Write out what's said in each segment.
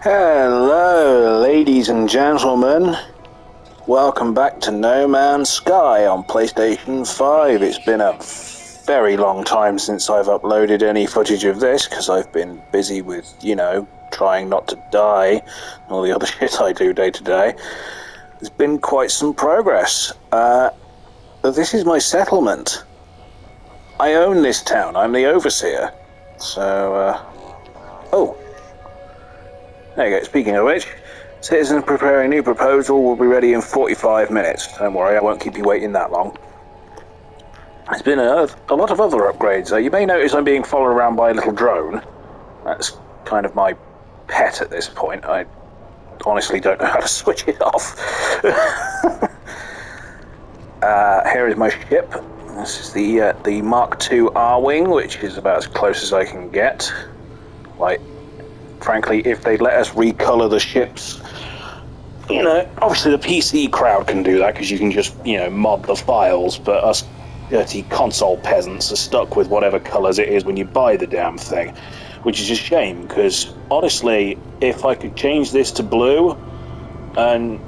Hello, ladies and gentlemen. Welcome back to No Man's Sky on PlayStation 5. It's been a very long time since I've uploaded any footage of this because I've been busy with, trying not to die and all the other shit I do day to day. There's been quite some progress. This is my settlement. I own this town. I'm the overseer. So, oh. There you go. Speaking of which, citizens preparing new proposal will be ready in 45 minutes. Don't worry, I won't keep you waiting that long. There's been a lot of other upgrades. You may notice I'm being followed around by a little drone. That's kind of my pet at this point. I honestly don't know how to switch it off. Here is my ship. This is the Mark II R-Wing, which is about as close as I can get. Frankly, if they'd let us recolor the ships, obviously the PC crowd can do that because you can just, mod the files, but us dirty console peasants are stuck with whatever colors it is when you buy the damn thing, which is a shame because, honestly, if I could change this to blue, and,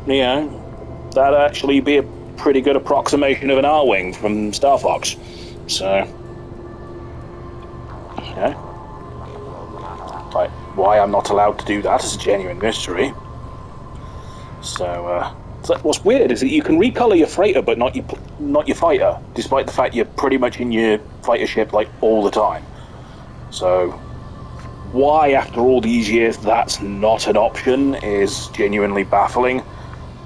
that'd actually be a pretty good approximation of an R-Wing from Star Fox. So, right. Why I'm not allowed to do that is a genuine mystery. So what's weird is that you can recolor your freighter, but not your fighter, despite the fact you're pretty much in your fighter ship all the time. So why, after all these years, that's not an option is genuinely baffling.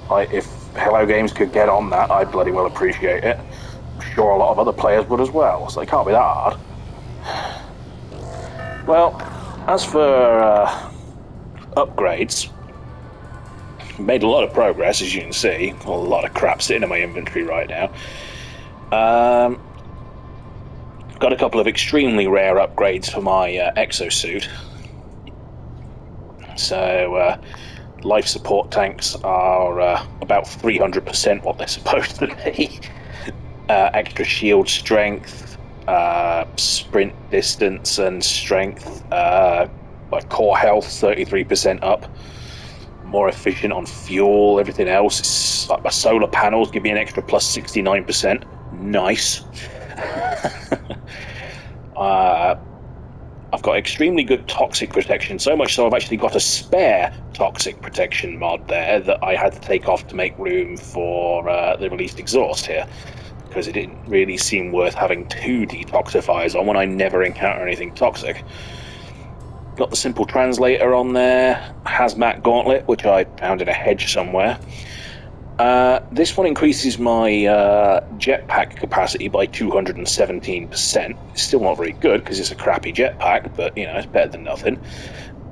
If Hello Games could get on that, I'd bloody well appreciate it. I'm sure a lot of other players would as well, so it can't be that hard. Well, as for upgrades, made a lot of progress, as you can see. A lot of crap sitting in my inventory right now. Got a couple of extremely rare upgrades for my exosuit. So, life support tanks are about 300% what they're supposed to be. Extra shield strength, sprint distance and strength, core health 33% up. More efficient on fuel, everything else. It's like my solar panels give me an extra plus 69%. Nice. I've got extremely good toxic protection, so much so I've actually got a spare toxic protection mod there that I had to take off to make room for the released exhaust here, because it didn't really seem worth having two detoxifiers on when I never encounter anything toxic. Got the simple translator on there, hazmat gauntlet, which I found in a hedge somewhere. This one increases my jetpack capacity by 217%. It's still not very good because it's a crappy jetpack, but it's better than nothing.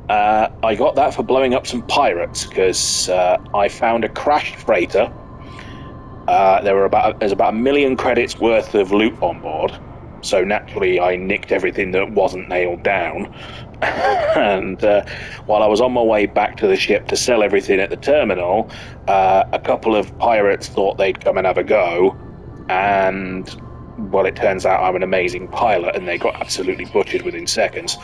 I got that for blowing up some pirates because I found a crashed freighter. There's about 1 million credits worth of loot on board. So naturally I nicked everything that wasn't nailed down. And while I was on my way back to the ship to sell everything at the terminal, a couple of pirates thought they'd come and have a go, and well, it turns out I'm an amazing pilot and they got absolutely butchered within seconds.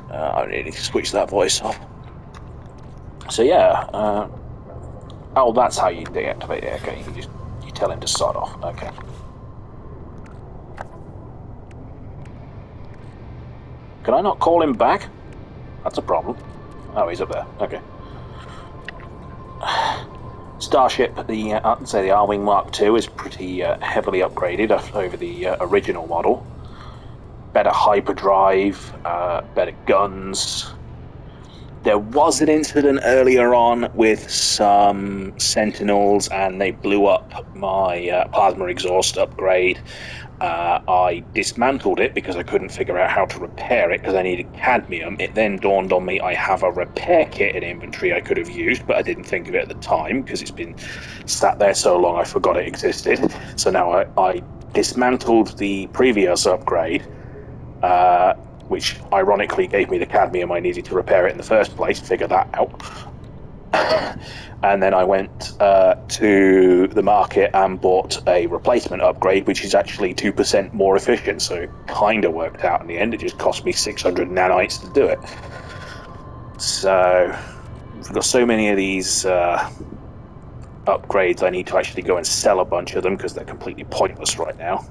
I really need to switch that voice off. So yeah, oh, that's how you deactivate it. Okay, you tell him to sod off. Okay. Can I not call him back? That's a problem. Oh, he's up there. Okay. Starship, the R-Wing Mark II is pretty heavily upgraded over the original model. Better hyperdrive, better guns. There was an incident earlier on with some Sentinels, and they blew up my plasma exhaust upgrade. I dismantled it because I couldn't figure out how to repair it because I needed cadmium. It then dawned on me I have a repair kit in inventory I could have used, but I didn't think of it at the time because it's been sat there so long I forgot it existed. So now I dismantled the previous upgrade, which ironically gave me the cadmium I needed to repair it in the first place. Figure that out. And then I went to the market and bought a replacement upgrade, which is actually 2% more efficient, so it kind of worked out in the end. It just cost me 600 nanites to do it. So, I've got so many of these upgrades, I need to actually go and sell a bunch of them because they're completely pointless right now.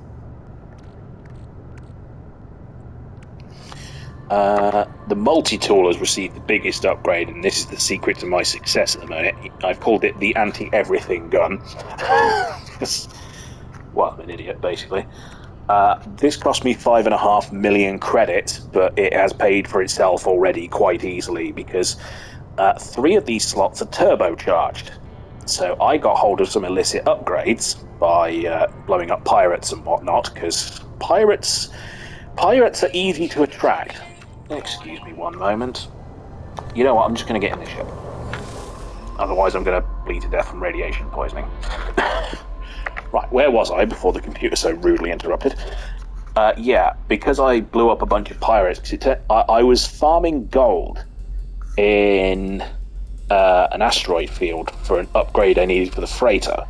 The multi-tool has received the biggest upgrade, and this is the secret to my success at the moment. I've called it the anti-everything gun. Well, I'm an idiot, basically. This cost me 5.5 million credits, but it has paid for itself already quite easily because 3 of these slots are turbocharged. So I got hold of some illicit upgrades by blowing up pirates and whatnot, because pirates are easy to attract. Excuse me one moment. You know what, I'm just going to get in the ship. Otherwise I'm going to bleed to death from radiation poisoning. Right, where was I before the computer so rudely interrupted? Yeah, because I blew up a bunch of pirates, I was farming gold in an asteroid field for an upgrade I needed for the freighter.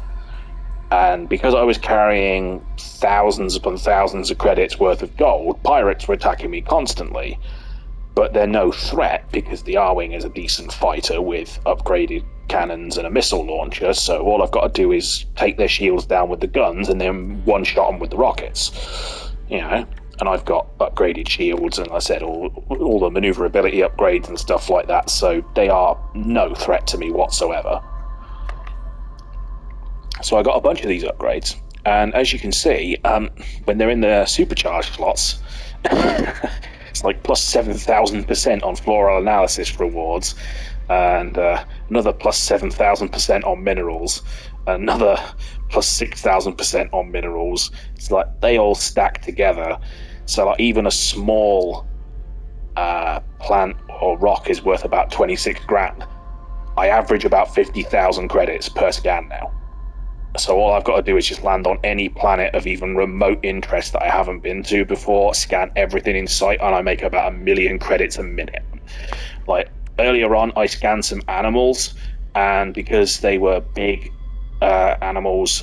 And because I was carrying thousands upon thousands of credits worth of gold, pirates were attacking me constantly. But they're no threat because the R-Wing is a decent fighter with upgraded cannons and a missile launcher, so all I've got to do is take their shields down with the guns and then one-shot them with the rockets. You know, and I've got upgraded shields and, like I said, all the maneuverability upgrades and stuff like that, so they are no threat to me whatsoever. So I got a bunch of these upgrades, and as you can see, when they're in the supercharged slots, it's like plus 7,000% on floral analysis rewards, and another plus 7,000% on minerals, another plus 6,000% on minerals. It's like they all stack together. So like even a small plant or rock is worth about 26 grand. I average about 50,000 credits per scan now. So all I've got to do is just land on any planet of even remote interest that I haven't been to before, scan everything in sight, and I make about 1 million credits a minute. Like, earlier on, I scanned some animals, and because they were big animals,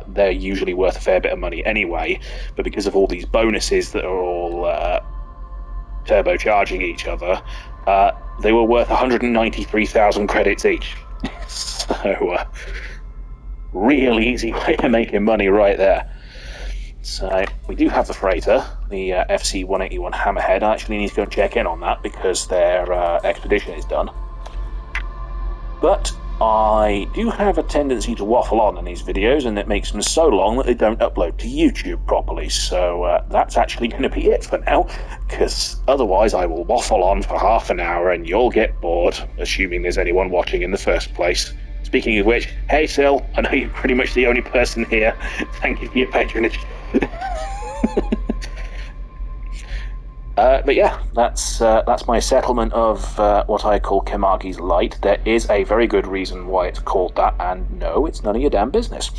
they're usually worth a fair bit of money anyway, but because of all these bonuses that are all turbocharging each other, they were worth 193,000 credits each. So, real easy way of making money right there. So we do have the freighter, the FC-181 Hammerhead. I actually need to go and check in on that because their expedition is done. But I do have a tendency to waffle on in these videos, and it makes them so long that they don't upload to YouTube properly. So that's actually going to be it for now, because otherwise I will waffle on for half an hour and you'll get bored, assuming there's anyone watching in the first place. Speaking of which, hey Sil, I know you're pretty much the only person here. Thank you for your patronage. But yeah, that's my settlement of what I call Kemagi's Light. There is a very good reason why it's called that, and no, it's none of your damn business.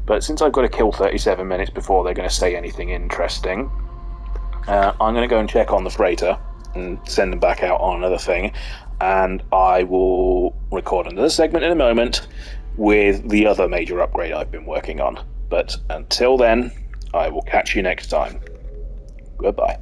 But since I've got to kill 37 minutes before they're going to say anything interesting, I'm going to go and check on the freighter and send them back out on another thing, and I will record another segment in a moment with the other major upgrade I've been working on. But until then, I will catch you next time. Goodbye.